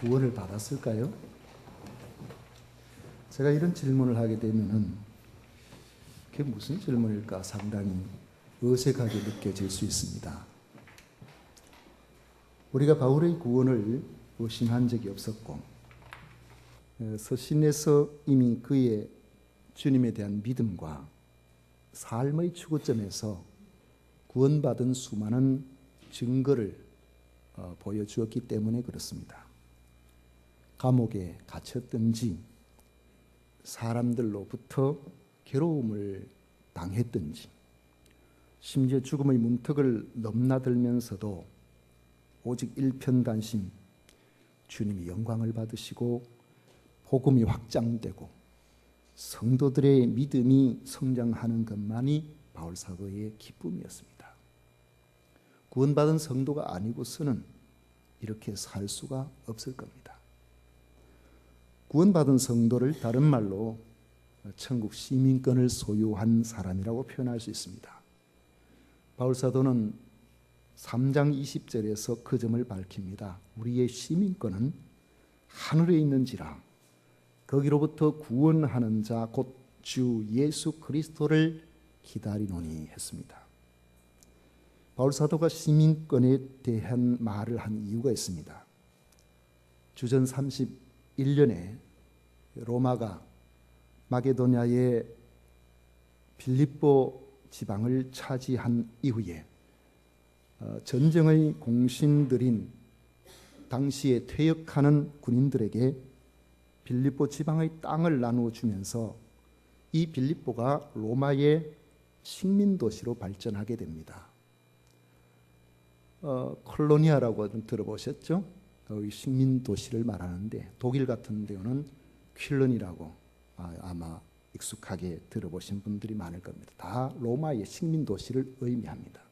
구원을 받았을까요? 제가 이런 질문을 하게 되면은 그게 무슨 질문일까 상당히 어색하게 느껴질 수 있습니다. 우리가 바울의 구원을 의심한 적이 없었고 서신에서 이미 그의 주님에 대한 믿음과 삶의 추구점에서 구원받은 수많은 증거를 보여주었기 때문에 그렇습니다. 감옥에 갇혔든지 사람들로부터 괴로움을 당했든지 심지어 죽음의 문턱을 넘나들면서도 오직 일편단심 주님이 영광을 받으시고 복음이 확장되고 성도들의 믿음이 성장하는 것만이 바울 사도의 기쁨이었습니다. 구원받은 성도가 아니고서는 이렇게 살 수가 없을 겁니다. 구원받은 성도를 다른 말로 천국 시민권을 소유한 사람이라고 표현할 수 있습니다. 바울 사도는 3장 20절에서 그 점을 밝힙니다. 우리의 시민권은 하늘에 있는지라 거기로부터 구원하는 자 곧 주 예수 그리스도를 기다리노니 했습니다. 바울 사도가 시민권에 대한 말을 한 이유가 있습니다. 주전 31년에 로마가 마게도냐의 빌립보 지방을 차지한 이후에 전쟁의 공신들인 당시에 퇴역하는 군인들에게 빌립보 지방의 땅을 나누어 주면서 이 빌립보가 로마의 식민도시로 발전하게 됩니다. 콜로니아라고 좀 들어보셨죠? 이 식민도시를 말하는데 독일 같은 데는 퀼런이라고 아마 익숙하게 들어보신 분들이 많을 겁니다. 다 로마의 식민도시를 의미합니다.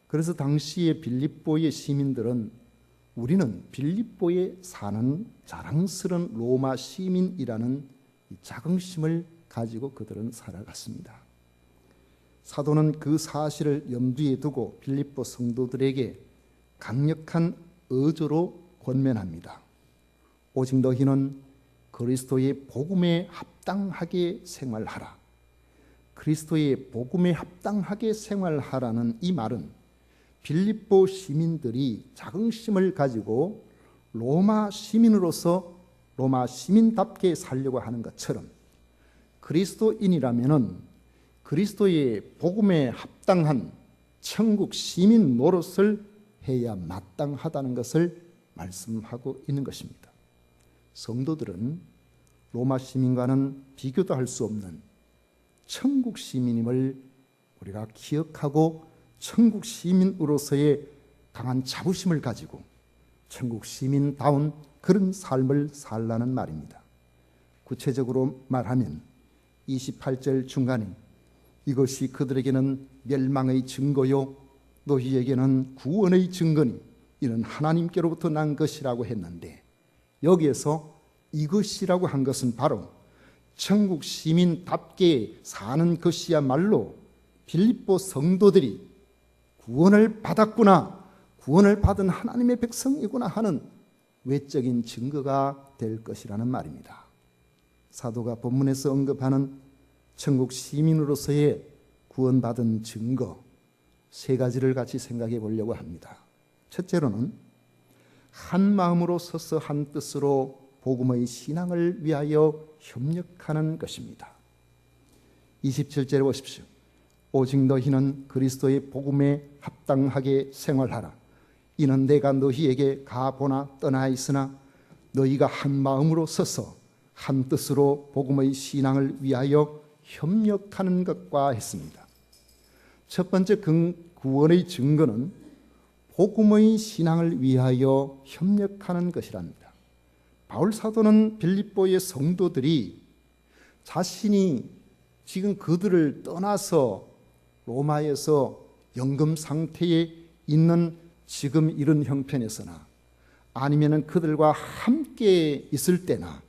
그래서 당시의 빌립보의 시민들은 우리는 빌립보에 사는 자랑스러운 로마 시민이라는 자긍심을 가지고 그들은 살아갔습니다. 사도는 그 사실을 염두에 두고 빌립보 성도들에게 강력한 어조로 권면합니다. 오직 너희는 그리스도의 복음에 합당하게 생활하라. 그리스도의 복음에 합당하게 생활하라는 이 말은 빌립보 시민들이 자긍심을 가지고 로마 시민으로서 로마 시민답게 살려고 하는 것처럼 그리스도인이라면은 그리스도의 복음에 합당한 천국 시민 노릇을 해야 마땅하다는 것을 말씀하고 있는 것입니다. 성도들은 로마 시민과는 비교도 할 수 없는 천국 시민임을 우리가 기억하고 천국 시민으로서의 강한 자부심을 가지고 천국 시민다운 그런 삶을 살라는 말입니다. 구체적으로 말하면 28절 중간에 이것이 그들에게는 멸망의 증거요 너희에게는 구원의 증거니 이는 하나님께로부터 난 것이라고 했는데 여기에서 이것이라고 한 것은 바로 천국 시민답게 사는 것이야말로 빌립보 성도들이 구원을 받았구나, 구원을 받은 하나님의 백성이구나 하는 외적인 증거가 될 것이라는 말입니다. 사도가 본문에서 언급하는 천국 시민으로서의 구원받은 증거 세 가지를 같이 생각해 보려고 합니다. 첫째로는 한 마음으로 서서 한 뜻으로 복음의 신앙을 위하여 협력하는 것입니다. 27절에 보십시오. 오직 너희는 그리스도의 복음에 합당하게 생활하라. 이는 내가 너희에게 가보나 떠나 있으나 너희가 한 마음으로 서서 한 뜻으로 복음의 신앙을 위하여 협력하는 것과 했습니다. 첫 번째 구원의 증거는 복음의 신앙을 위하여 협력하는 것이랍니다. 바울 사도는 빌립보의 성도들이 자신이 지금 그들을 떠나서 로마에서 연금 상태에 있는 지금 이런 형편에서나 아니면 그들과 함께 있을 때나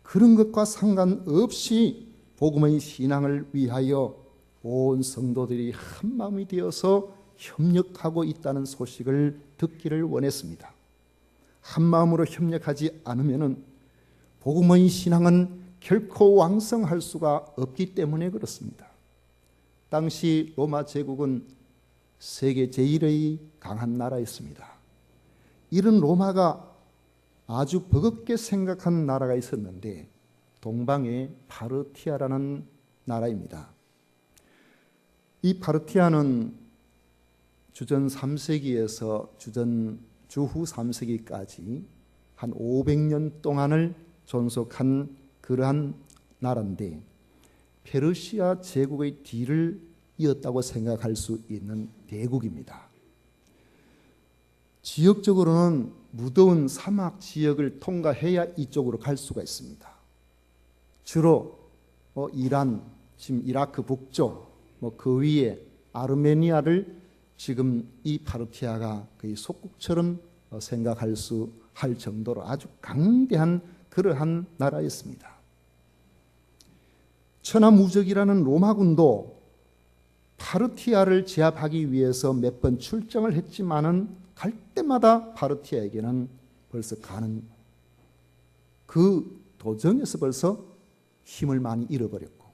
그런 것과 상관없이 복음의 신앙을 위하여 온 성도들이 한 마음이 되어서 협력하고 있다는 소식을 듣기를 원했습니다. 한 마음으로 협력하지 않으면 복음의 신앙은 결코 왕성할 수가 없기 때문에 그렇습니다. 당시 로마 제국은 세계 제1의 강한 나라였습니다. 이런 로마가 아주 버겁게 생각한 나라가 있었는데 동방의 파르티아라는 나라입니다. 이 파르티아는 주전 3세기에서 주후 3세기까지 한 500년 동안을 존속한 그러한 나라인데 페르시아 제국의 뒤를 이었다고 생각할 수 있는 대국입니다. 지역적으로는 무더운 사막 지역을 통과해야 이쪽으로 갈 수가 있습니다. 주로 이란, 지금 이라크 북쪽, 그 위에 아르메니아를 지금 이 파르티아가 거의 속국처럼 할 정도로 아주 강대한 그러한 나라였습니다. 천하무적이라는 로마군도 파르티아를 제압하기 위해서 몇 번 출정을 했지만은 갈 때마다 파르티아에게는 벌써 가는 그 도정에서 벌써 힘을 많이 잃어버렸고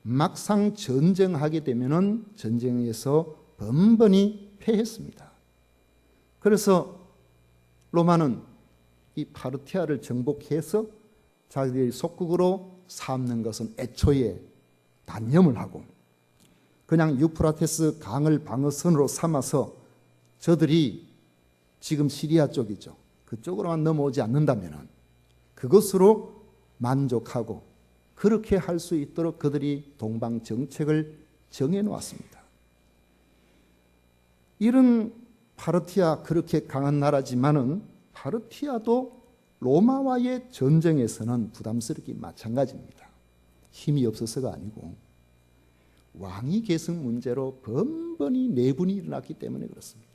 막상 전쟁하게 되면은 전쟁에서 번번이 패했습니다. 그래서 로마는 이 파르티아를 정복해서 자기들의 속국으로 삼는 것은 애초에 단념을 하고 그냥 유프라테스 강을 방어선으로 삼아서 저들이 지금 시리아 쪽이죠. 그쪽으로만 넘어오지 않는다면 그것으로 만족하고 그렇게 할 수 있도록 그들이 동방 정책을 정해놓았습니다. 이런 파르티아 그렇게 강한 나라지만은 파르티아도 로마와의 전쟁에서는 부담스럽게 마찬가지입니다. 힘이 없어서가 아니고 왕위 계승 문제로 번번이 내분이 일어났기 때문에 그렇습니다.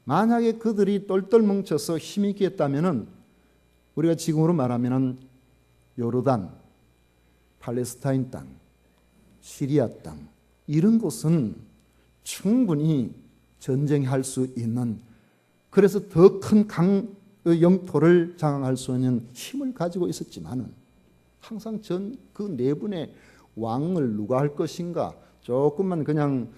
만약에 그들이 똘똘 뭉쳐서 힘있게 했다면 우리가 지금으로 말하면 요르단, 팔레스타인 땅, 시리아 땅 이런 곳은 충분히 전쟁할 수 있는 그래서 더 큰 영토를 장악할 수 있는 힘을 가지고 있었지만은 항상 그 내분의 왕을 누가 할 것인가 조금만 그냥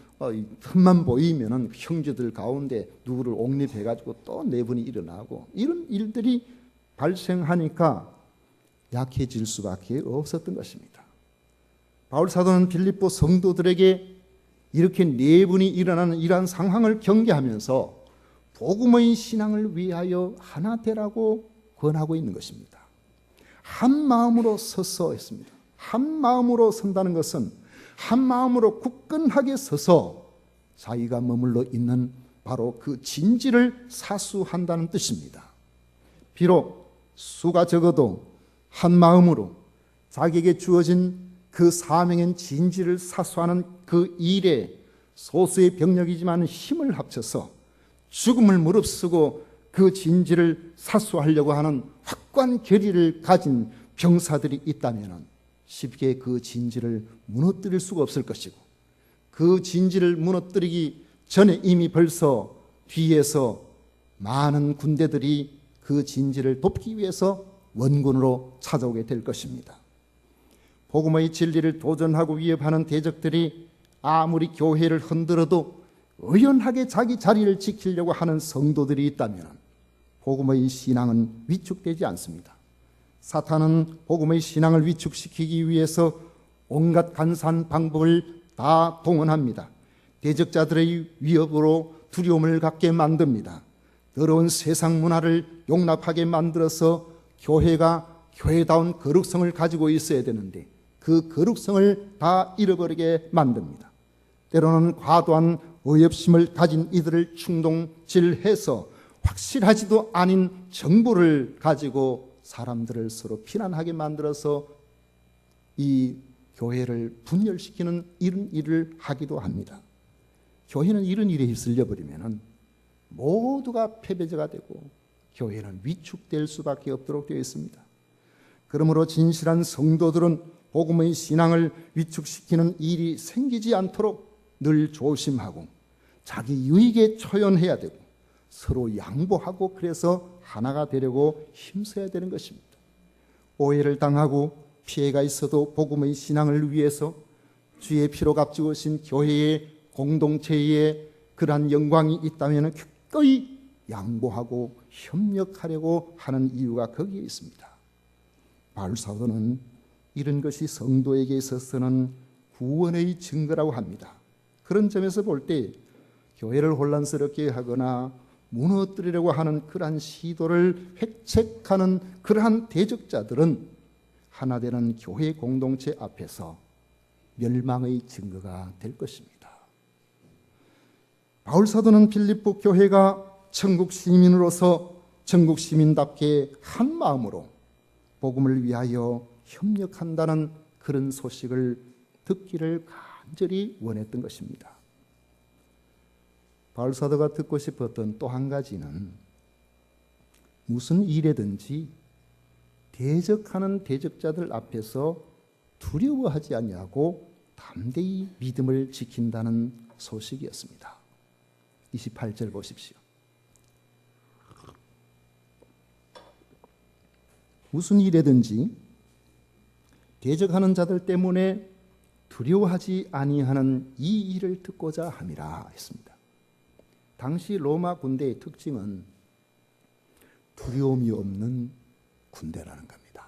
틈만 보이면은 형제들 가운데 누구를 옹립해가지고 또 내분이 일어나고 이런 일들이 발생하니까 약해질 수밖에 없었던 것입니다. 바울 사도는 빌립보 성도들에게 이렇게 내분이 일어나는 이러한 상황을 경계하면서 복음의 신앙을 위하여 하나 되라고 권하고 있는 것입니다. 한 마음으로 서서 했습니다. 한 마음으로 선다는 것은 한 마음으로 굳건하게 서서 자기가 머물러 있는 바로 그 진지를 사수한다는 뜻입니다. 비록 수가 적어도 한 마음으로 자기에게 주어진 그 사명인 진지를 사수하는 그 일에 소수의 병력이지만 힘을 합쳐서 죽음을 무릅쓰고 그 진지를 사수하려고 하는 확고한 결의를 가진 병사들이 있다면 쉽게 그 진지를 무너뜨릴 수가 없을 것이고 그 진지를 무너뜨리기 전에 이미 벌써 뒤에서 많은 군대들이 그 진지를 돕기 위해서 원군으로 찾아오게 될 것입니다. 복음의 진리를 도전하고 위협하는 대적들이 아무리 교회를 흔들어도 의연하게 자기 자리를 지키려고 하는 성도들이 있다면 복음의 신앙은 위축되지 않습니다. 사탄은 복음의 신앙을 위축시키기 위해서 온갖 간사한 방법을 다 동원합니다. 대적자들의 위협으로 두려움을 갖게 만듭니다. 더러운 세상 문화를 용납하게 만들어서 교회가 교회다운 거룩성을 가지고 있어야 되는데 그 거룩성을 다 잃어버리게 만듭니다. 때로는 과도한 의협심을 가진 이들을 충동질해서 확실하지도 않은 정보를 가지고 사람들을 서로 비난하게 만들어서 이 교회를 분열시키는 이런 일을 하기도 합니다. 교회는 이런 일에 휩쓸려 버리면 모두가 패배자가 되고 교회는 위축될 수밖에 없도록 되어 있습니다. 그러므로 진실한 성도들은 복음의 신앙을 위축시키는 일이 생기지 않도록 늘 조심하고 자기 유익에 초연해야 되고 서로 양보하고 그래서 하나가 되려고 힘써야 되는 것입니다. 오해를 당하고 피해가 있어도 복음의 신앙을 위해서 주의 피로 값지으신 교회의 공동체에 그러한 영광이 있다면 기꺼이 양보하고 협력하려고 하는 이유가 거기에 있습니다. 바울 사도는 이런 것이 성도에게 있어서는 구원의 증거라고 합니다. 그런 점에서 볼 때 교회를 혼란스럽게 하거나 무너뜨리려고 하는 그러한 시도를 획책하는 그러한 대적자들은 하나 되는 교회 공동체 앞에서 멸망의 증거가 될 것입니다. 바울 사도는 빌립보 교회가 천국 시민으로서 천국 시민답게 한 마음으로 복음을 위하여 협력한다는 그런 소식을 듣기를 간절히 원했던 것입니다. 바울 사도가 듣고 싶었던 또 한 가지는 무슨 일에든지 대적하는 대적자들 앞에서 두려워하지 아니하고 담대히 믿음을 지킨다는 소식이었습니다. 28절 보십시오. 무슨 일에든지 대적하는 자들 때문에 두려워하지 아니하는 이 일을 듣고자 함이라 했습니다. 당시 로마 군대의 특징은 두려움이 없는 군대라는 겁니다.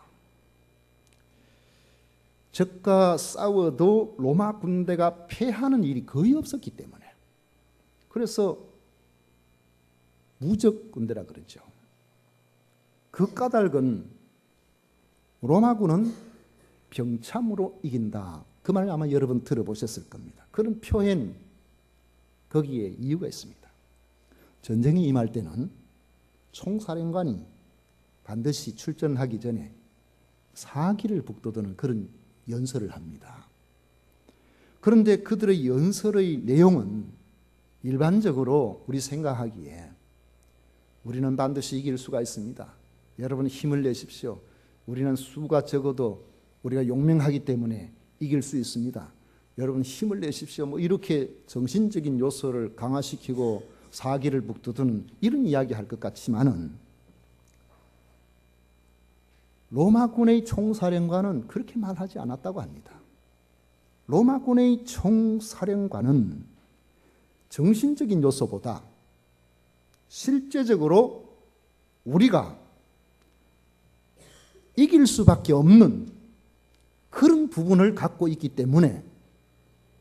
적과 싸워도 로마 군대가 패하는 일이 거의 없었기 때문에, 그래서 무적 군대라 그러죠. 그 까닭은 로마군은 병참으로 이긴다. 그 말 아마 여러분 들어보셨을 겁니다. 그런 표현, 거기에 이유가 있습니다. 전쟁이 임할 때는 총사령관이 반드시 출전하기 전에 사기를 북돋우는 그런 연설을 합니다. 그런데 그들의 연설의 내용은 일반적으로 우리 생각하기에 우리는 반드시 이길 수가 있습니다. 여러분 힘을 내십시오. 우리는 수가 적어도 우리가 용맹하기 때문에 이길 수 있습니다. 여러분 힘을 내십시오. 뭐 이렇게 정신적인 요소를 강화시키고 사기를 북돋우는 이런 이야기 할 것 같지만은 로마군의 총사령관은 그렇게 말하지 않았다고 합니다. 로마군의 총사령관은 정신적인 요소보다 실제적으로 우리가 이길 수밖에 없는 그런 부분을 갖고 있기 때문에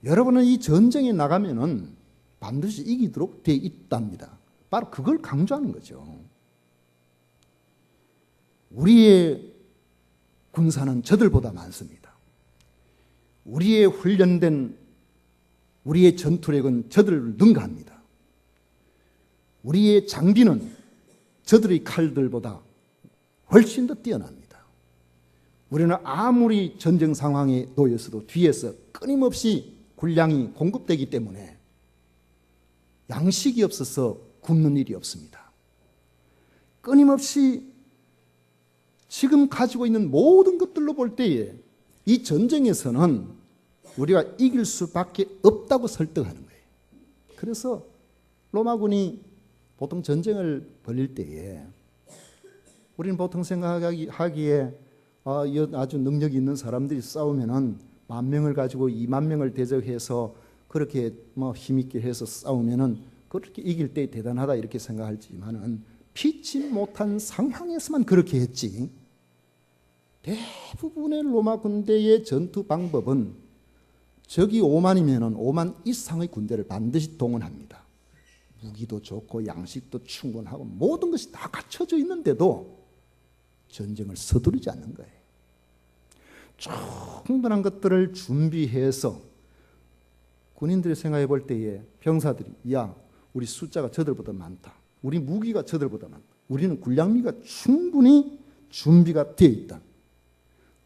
여러분은 이 전쟁에 나가면은 반드시 이기도록 되어 있답니다. 바로 그걸 강조하는 거죠. 우리의 군사는 저들보다 많습니다. 우리의 훈련된 우리의 전투력은 저들을 능가합니다. 우리의 장비는 저들의 칼들보다 훨씬 더 뛰어납니다. 우리는 아무리 전쟁 상황에 놓였어도 뒤에서 끊임없이 군량이 공급되기 때문에 양식이 없어서 굶는 일이 없습니다. 끊임없이 지금 가지고 있는 모든 것들로 볼 때에 이 전쟁에서는 우리가 이길 수밖에 없다고 설득하는 거예요. 그래서 로마군이 보통 전쟁을 벌일 때에 우리는 보통 생각하기에 아주 능력이 있는 사람들이 싸우면은 10,000명을 가지고 20,000명을 대적해서 그렇게 힘있게 해서 싸우면은 그렇게 이길 때 대단하다 이렇게 생각하지만은 피치 못한 상황에서만 그렇게 했지. 대부분의 로마 군대의 전투 방법은 적이 50,000이면은 50,000 이상의 군대를 반드시 동원합니다. 무기도 좋고 양식도 충분하고 모든 것이 다 갖춰져 있는데도 전쟁을 서두르지 않는 거예요. 충분한 것들을 준비해서 군인들이 생각해 볼 때에 병사들이 야 우리 숫자가 저들보다 많다. 우리 무기가 저들보다 많다. 우리는 군량미가 충분히 준비가 되어 있다.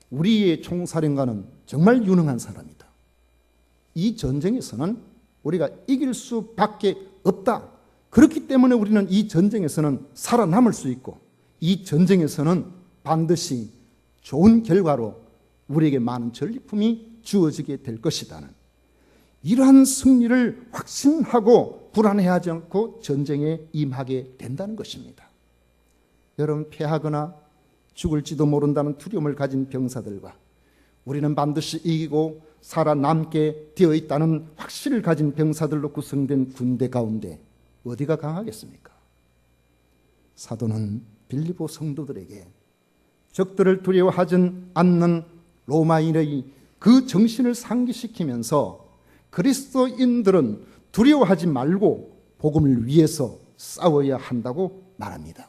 우리의 총사령관은 정말 유능한 사람이다. 이 전쟁에서는 우리가 이길 수밖에 없다. 그렇기 때문에 우리는 이 전쟁에서는 살아남을 수 있고 이 전쟁에서는 반드시 좋은 결과로 우리에게 많은 전리품이 주어지게 될 것이다는 이러한 승리를 확신하고 불안해하지 않고 전쟁에 임하게 된다는 것입니다. 여러분, 패하거나 죽을지도 모른다는 두려움을 가진 병사들과 우리는 반드시 이기고 살아남게 되어 있다는 확신을 가진 병사들로 구성된 군대 가운데 어디가 강하겠습니까? 사도는 빌립보 성도들에게 적들을 두려워하지 않는 로마인의 그 정신을 상기시키면서 그리스도인들은 두려워하지 말고 복음을 위해서 싸워야 한다고 말합니다.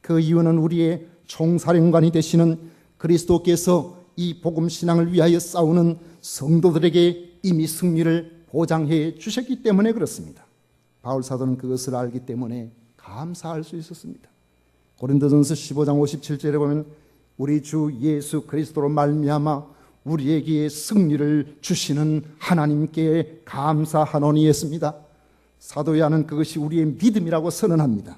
그 이유는 우리의 총사령관이 되시는 그리스도께서 이 복음 신앙을 위하여 싸우는 성도들에게 이미 승리를 보장해 주셨기 때문에 그렇습니다. 바울 사도는 그것을 알기 때문에 감사할 수 있었습니다. 고린도전서 15장 57절에 보면 우리 주 예수 그리스도로 말미암아 우리에게 승리를 주시는 하나님께 감사하노니 했습니다. 사도 요한은 그것이 우리의 믿음이라고 선언합니다.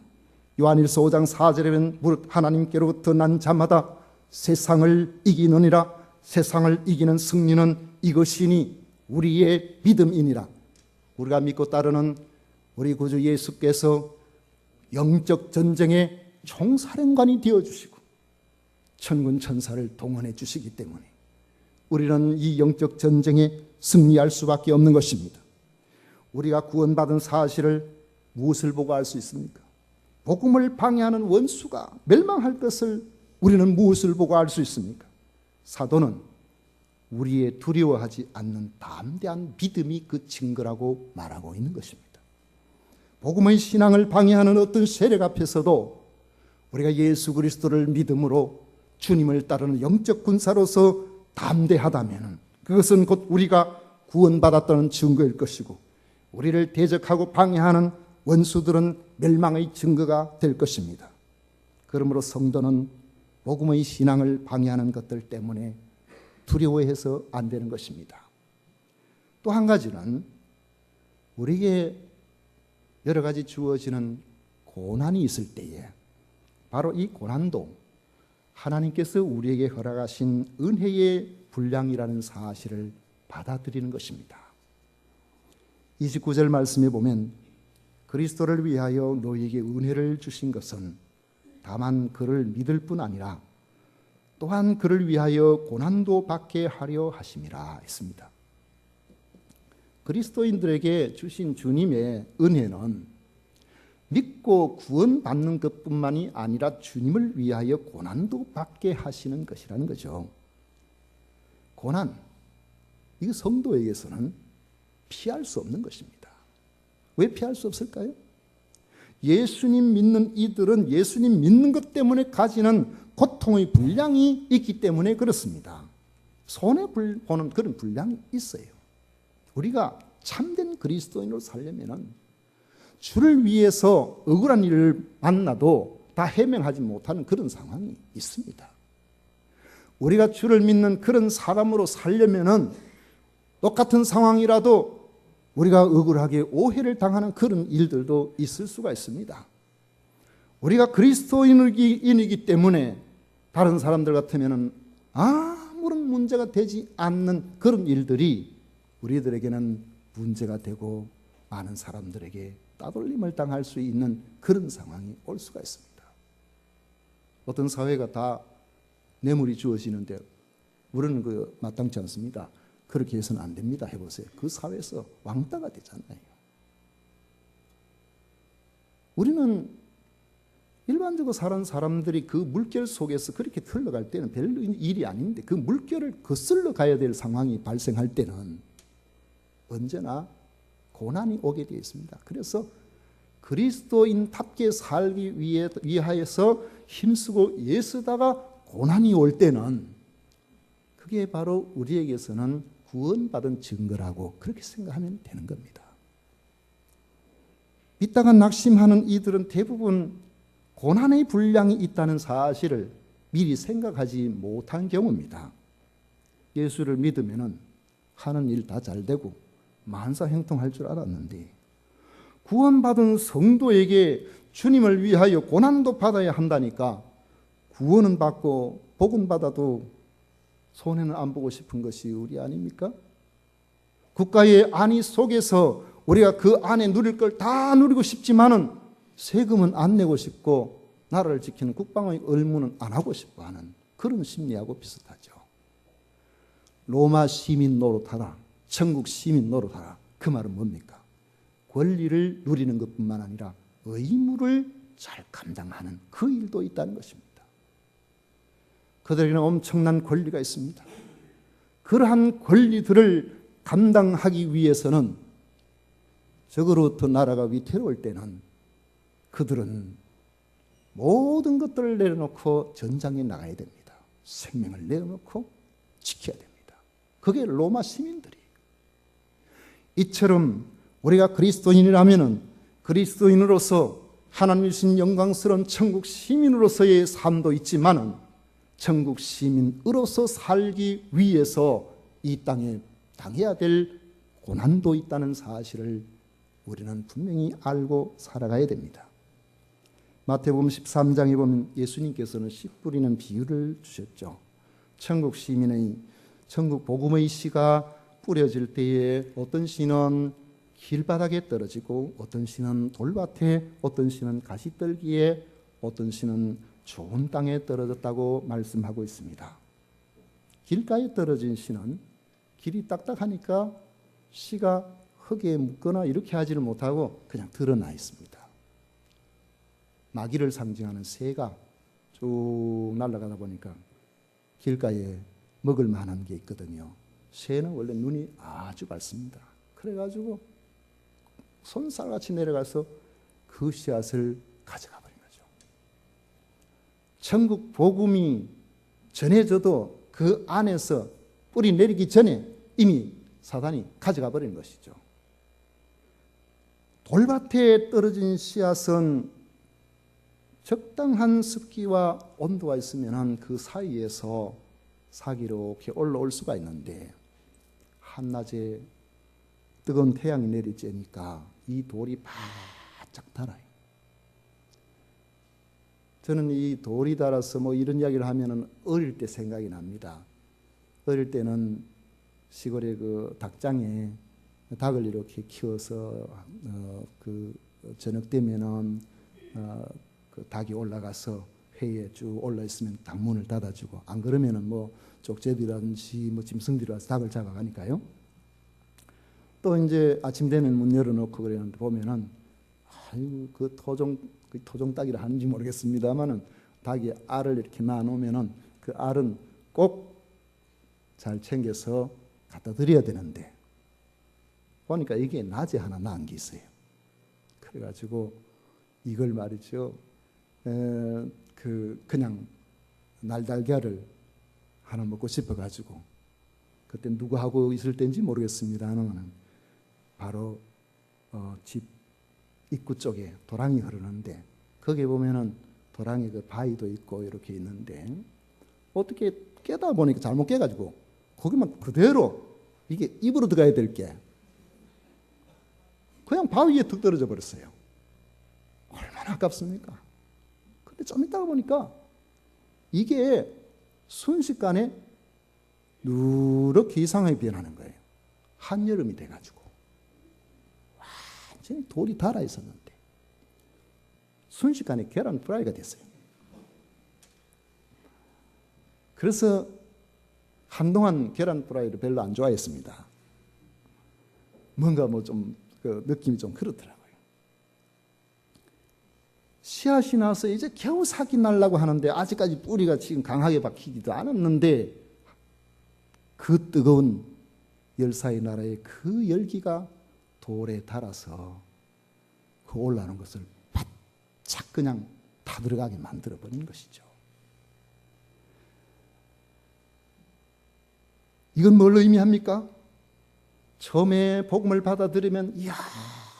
요한일서 5장 4절에 보면 무릇 하나님께로부터 난 자마다 세상을 이기느니라. 세상을 이기는 승리는 이것이니 우리의 믿음이니라. 우리가 믿고 따르는 우리 구주 예수께서 영적 전쟁의 총사령관이 되어주시고 천군 천사를 동원해 주시기 때문에 우리는 이 영적 전쟁에 승리할 수밖에 없는 것입니다. 우리가 구원받은 사실을 무엇을 보고 알 수 있습니까? 복음을 방해하는 원수가 멸망할 것을 우리는 무엇을 보고 알 수 있습니까? 사도는 우리의 두려워하지 않는 담대한 믿음이 그 증거라고 말하고 있는 것입니다. 복음의 신앙을 방해하는 어떤 세력 앞에서도 우리가 예수 그리스도를 믿음으로 주님을 따르는 영적 군사로서 담대하다면 그것은 곧 우리가 구원받았다는 증거일 것이고 우리를 대적하고 방해하는 원수들은 멸망의 증거가 될 것입니다. 그러므로 성도는 복음의 신앙을 방해하는 것들 때문에 두려워해서 안 되는 것입니다. 또 한 가지는 우리에게 여러 가지 주어지는 고난이 있을 때에 바로 이 고난도 하나님께서 우리에게 허락하신 은혜의 분량이라는 사실을 받아들이는 것입니다. 29절 말씀에 보면 그리스도를 위하여 너희에게 은혜를 주신 것은 다만 그를 믿을 뿐 아니라 또한 그를 위하여 고난도 받게 하려 하심이라 했습니다. 그리스도인들에게 주신 주님의 은혜는 믿고 구원받는 것뿐만이 아니라 주님을 위하여 고난도 받게 하시는 것이라는 거죠. 고난, 이거 성도에게서는 피할 수 없는 것입니다. 왜 피할 수 없을까요? 예수님 믿는 이들은 예수님 믿는 것 때문에 가지는 고통의 분량이 있기 때문에 그렇습니다. 손해보는 그런 분량이 있어요. 우리가 참된 그리스도인으로 살려면 주를 위해서 억울한 일을 만나도 다 해명하지 못하는 그런 상황이 있습니다. 우리가 주를 믿는 그런 사람으로 살려면 똑같은 상황이라도 우리가 억울하게 오해를 당하는 그런 일들도 있을 수가 있습니다. 우리가 그리스도인이기 때문에 다른 사람들 같으면 아무런 문제가 되지 않는 그런 일들이 우리들에게는 문제가 되고 많은 사람들에게 따돌림을 당할 수 있는 그런 상황이 올 수가 있습니다. 어떤 사회가 다 뇌물이 주어지는데 우리는 그 마땅치 않습니다. 그렇게 해서는 안 됩니다. 해보세요. 그 사회에서 왕따가 되잖아요. 우리는 일반적으로 사는 사람들이 그 물결 속에서 그렇게 흘러갈 때는 별 일이 아닌데 그 물결을 거슬러 가야 될 상황이 발생할 때는 언제나 고난이 오게 되어 있습니다. 그래서 그리스도인답게 살기 위하여서 힘쓰고 애쓰다가 고난이 올 때는 그게 바로 우리에게서는 구원받은 증거라고 그렇게 생각하면 되는 겁니다. 믿다가 낙심하는 이들은 대부분 고난의 분량이 있다는 사실을 미리 생각하지 못한 경우입니다. 예수를 믿으면 하는 일 다 잘 되고 만사형통할 줄 알았는데 구원받은 성도에게 주님을 위하여 고난도 받아야 한다니까 구원은 받고 복은 받아도 손해는 안 보고 싶은 것이 우리 아닙니까? 국가의 안위 속에서 우리가 그 안에 누릴 걸 다 누리고 싶지만은 세금은 안 내고 싶고 나라를 지키는 국방의 의무는 안 하고 싶어 하는 그런 심리하고 비슷하죠. 로마 시민 노릇하라, 천국 시민 노릇하라. 그 말은 뭡니까? 권리를 누리는 것뿐만 아니라 의무를 잘 감당하는 그 일도 있다는 것입니다. 그들에게는 엄청난 권리가 있습니다. 그러한 권리들을 감당하기 위해서는 적으로부터 나라가 위태로울 때는 그들은 모든 것들을 내려놓고 전장에 나가야 됩니다. 생명을 내려놓고 지켜야 됩니다. 그게 로마 시민들이에요. 이처럼 우리가 그리스도인이라면 그리스도인으로서 하나님 주신 영광스러운 천국 시민으로서의 삶도 있지만은 천국 시민으로서 살기 위해서 이 땅에 당해야 될 고난도 있다는 사실을 우리는 분명히 알고 살아가야 됩니다. 마태복음 13장에 보면 예수님께서는 씨 뿌리는 비유를 주셨죠. 천국 시민의 천국 복음의 씨가 뿌려질 때에 어떤 씨는 길바닥에 떨어지고 어떤 씨는 돌밭에, 어떤 씨는 가시떨기에, 어떤 씨는 좋은 땅에 떨어졌다고 말씀하고 있습니다. 길가에 떨어진 씨는 길이 딱딱하니까 씨가 흙에 묻거나 이렇게 하지를 못하고 그냥 드러나 있습니다. 마귀를 상징하는 새가 쭉 날아가다 보니까 길가에 먹을 만한 게 있거든요. 새는 원래 눈이 아주 밝습니다. 그래가지고 손살같이 내려가서 그 씨앗을 가져가 버린 거죠. 천국 복음이 전해져도 그 안에서 뿌리 내리기 전에 이미 사단이 가져가 버린 것이죠. 돌밭에 떨어진 씨앗은 적당한 습기와 온도가 있으면 그 사이에서 싹이 이렇게 올라올 수가 있는데 한낮에 뜨거운 태양이 내리쬐니까 이 돌이 바짝 달아요. 저는 이 돌이 달아서 뭐 이런 이야기를 하면은 어릴 때 생각이 납니다. 어릴 때는 시골의 그 닭장에 닭을 이렇게 키워서 그 저녁 되면은 그 닭이 올라가서 회에 쭉 올라 있으면 닭문을 닫아주고, 안 그러면은 뭐 족제비라든지 뭐 짐승들이 와서 닭을 잡아가니까요. 또 이제 아침 되면 문 열어놓고 그러는데 보면은 아유 그 토종 닭이라 하는지 모르겠습니다만은 닭이 알을 이렇게 낳아놓으면은 그 알은 꼭 잘 챙겨서 갖다 드려야 되는데 보니까 이게 낮에 하나 낳은 게 있어요. 그래가지고 이걸 말이죠. 그냥 날달걀을 하나 먹고 싶어가지고 그때 누구 하고 있을 때인지 모르겠습니다만 바로 집 입구 쪽에 도랑이 흐르는데 거기에 보면은 도랑이 그 바위도 있고 이렇게 있는데 어떻게 깨다 보니까 잘못 깨가지고 거기만 그대로 이게 입으로 들어가야 될 게 그냥 바위에 툭 떨어져 버렸어요. 얼마나 아깝습니까? 근데 좀 있다가 보니까 이게 순식간에 누렇게 이상하게 변하는 거예요. 한여름이 돼가지고 완전히 돌이 달아 있었는데 순식간에 계란 프라이가 됐어요. 그래서 한동안 계란 프라이를 별로 안 좋아했습니다. 뭔가 뭐 좀 그 느낌이 좀 그렇더라고요. 씨앗이 나서 이제 겨우 싹이 나려고 하는데 아직까지 뿌리가 지금 강하게 박히지도 않았는데 그 뜨거운 열사의 나라의 그 열기가 돌에 달아서 그 올라오는 것을 바짝 그냥 다 들어가게 만들어버린 것이죠. 이건 뭘 의미합니까? 처음에 복음을 받아들이면 이야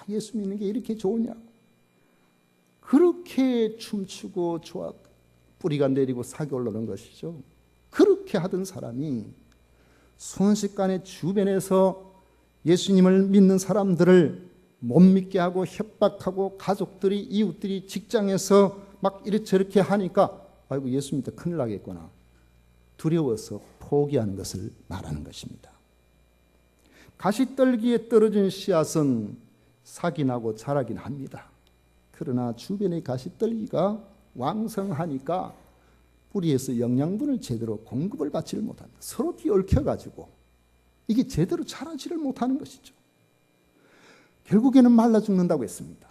예수 믿는 게 이렇게 좋으냐고 그렇게 춤추고 좋아 뿌리가 내리고 싹이 올라오는 것이죠. 그렇게 하던 사람이 순식간에 주변에서 예수님을 믿는 사람들을 못 믿게 하고 협박하고 가족들이 이웃들이 직장에서 막 이렇게 하니까 아이고 예수 믿다 큰일 나겠구나 두려워서 포기하는 것을 말하는 것입니다. 가시떨기에 떨어진 씨앗은 사기나고 자라긴 합니다. 그러나 주변의 가시떨기가 왕성하니까 뿌리에서 영양분을 제대로 공급을 받지를 못한다. 서로 뒤얽혀가지고 이게 제대로 자라지를 못하는 것이죠. 결국에는 말라 죽는다고 했습니다.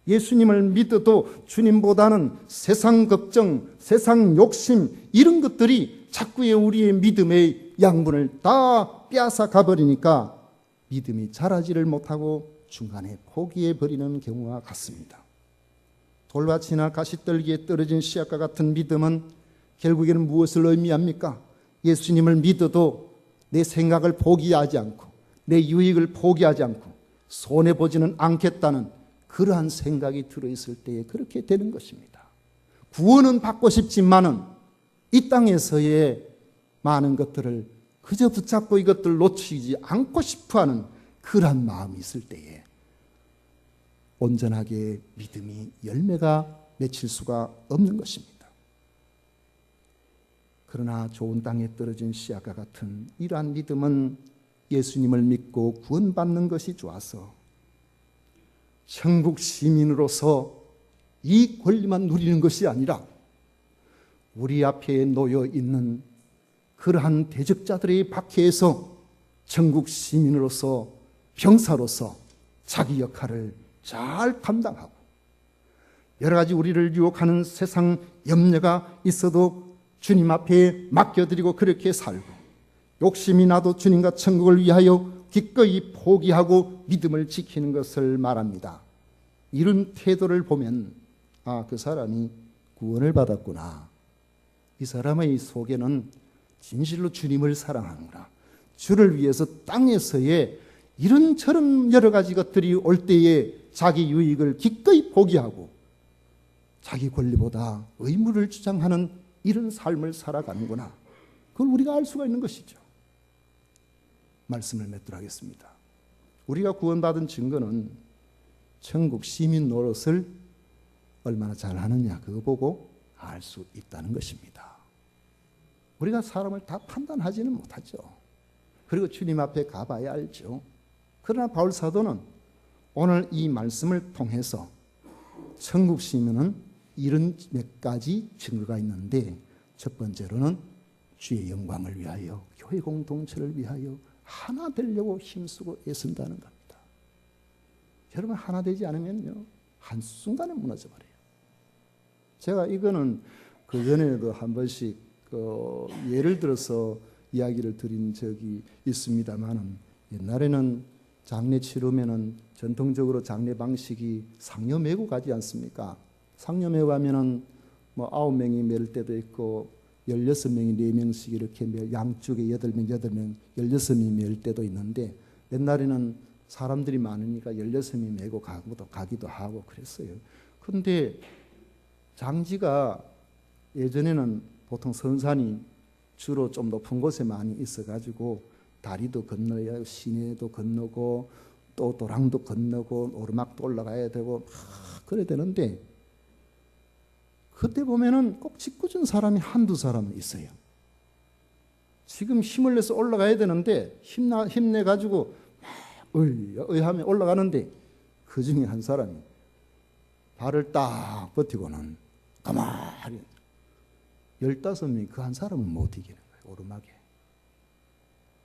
예수님을 믿어도 주님보다는 세상 걱정, 세상 욕심 이런 것들이 자꾸의 우리의 믿음의 양분을 다 빼앗아 가버리니까 믿음이 자라지를 못하고 중간에 포기해버리는 경우가 같습니다. 돌밭이나 가시떨기에 떨어진 씨앗과 같은 믿음은 결국에는 무엇을 의미합니까? 예수님을 믿어도 내 생각을 포기하지 않고 내 유익을 포기하지 않고 손해보지는 않겠다는 그러한 생각이 들어있을 때에 그렇게 되는 것입니다. 구원은 받고 싶지만은 이 땅에서의 많은 것들을 그저 붙잡고 이것들을 놓치지 않고 싶어하는 그러한 마음이 있을 때에 온전하게 믿음이 열매가 맺힐 수가 없는 것입니다. 그러나 좋은 땅에 떨어진 씨앗과 같은 이러한 믿음은 예수님을 믿고 구원받는 것이 좋아서 천국 시민으로서 이 권리만 누리는 것이 아니라 우리 앞에 놓여 있는 그러한 대적자들의 박해에서 천국 시민으로서 병사로서 자기 역할을 잘 감당하고 여러 가지 우리를 유혹하는 세상 염려가 있어도 주님 앞에 맡겨드리고 그렇게 살고 욕심이 나도 주님과 천국을 위하여 기꺼이 포기하고 믿음을 지키는 것을 말합니다. 이런 태도를 보면 그 사람이 구원을 받았구나. 이 사람의 속에는 진실로 주님을 사랑하는구나. 주를 위해서 땅에서의 이런저런 여러 가지 것들이 올 때에 자기 유익을 기꺼이 포기하고 자기 권리보다 의무를 주장하는 이런 삶을 살아가는구나. 그걸 우리가 알 수가 있는 것이죠. 말씀을 맺도록 하겠습니다. 우리가 구원받은 증거는 천국 시민 노릇을 얼마나 잘하느냐 그거 보고 알 수 있다는 것입니다. 우리가 사람을 다 판단하지는 못하죠. 그리고 주님 앞에 가봐야 알죠. 그러나 바울 사도는 오늘 이 말씀을 통해서 천국 시민은 이런 몇 가지 증거가 있는데 첫 번째로는 주의 영광을 위하여 교회 공동체를 위하여 하나 되려고 힘쓰고 애쓴다는 겁니다. 여러분 하나 되지 않으면요 한순간에 무너져 버려요. 제가 이거는 그 전에도 한 번씩 예를 들어서 이야기를 드린 적이 있습니다만은 옛날에는 장례 치르면은 전통적으로 장례 방식이 상여 메고 가지 않습니까? 상여 메고 가면은 뭐 9명이 맬 때도 있고 16명이 4명씩 이렇게 양쪽에 8명, 16명이 맬 때도 있는데 옛날에는 사람들이 많으니까 16명이 메고 가기도 하고 그랬어요. 그런데 장지가 예전에는 보통 선산이 주로 좀 높은 곳에 많이 있어가지고 다리도 건너야 하고 시내도 건너고 또 도랑도 건너고 오르막도 올라가야 되고 막 그래야 되는데 그때 보면은 꼭 짓궂은 사람이 한두 사람은 있어요. 지금 힘을 내서 올라가야 되는데 힘내가지고 하면 올라가는데 그 중에 한 사람이 발을 딱 버티고는 가만히 15명이 그 한 사람은 못 이기는 거예요. 오르막에.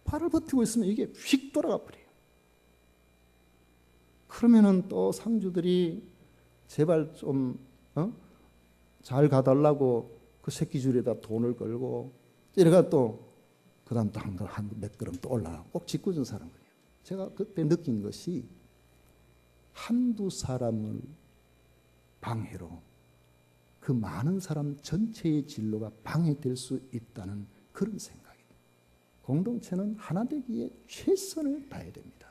발을 버티고 있으면 이게 휙 돌아가 버려요. 그러면은 또 상주들이 제발 좀 잘 가달라고 그 새끼 줄에다 돈을 걸고 이래가 또 그 다음 또 한 몇 걸음 또 올라가고 꼭 짓궂은 사람이에요. 제가 그때 느낀 것이 한두 사람을 방해로 그 많은 사람 전체의 진로가 방해될 수 있다는 그런 생각입니다. 공동체는 하나 되기에 최선을 다해야 됩니다.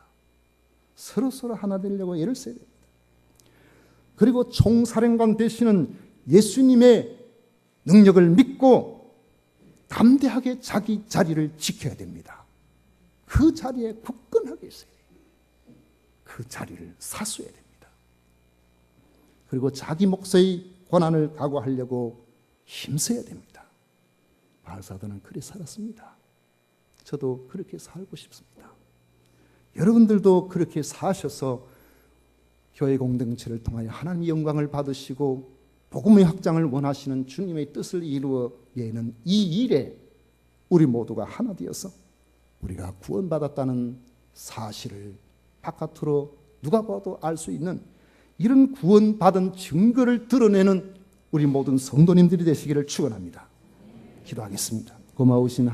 서로 하나 되려고 애를 써야 됩니다. 그리고 총사령관 되시는 예수님의 능력을 믿고 담대하게 자기 자리를 지켜야 됩니다. 그 자리에 굳건하게 있어야 돼요. 그 자리를 사수해야 됩니다. 그리고 자기 몫의 고난을 각오하려고 힘써야 됩니다. 바울사도는 그렇게 살았습니다. 저도 그렇게 살고 싶습니다. 여러분들도 그렇게 사셔서 교회 공동체를 통하여 하나님의 영광을 받으시고 복음의 확장을 원하시는 주님의 뜻을 이루어 내는 이 일에 우리 모두가 하나 되어서 우리가 구원받았다는 사실을 바깥으로 누가 봐도 알 수 있는 이런 구원받은 증거를 드러내는 우리 모든 성도님들이 되시기를 축원합니다. 기도하겠습니다. 고마우신 하나님,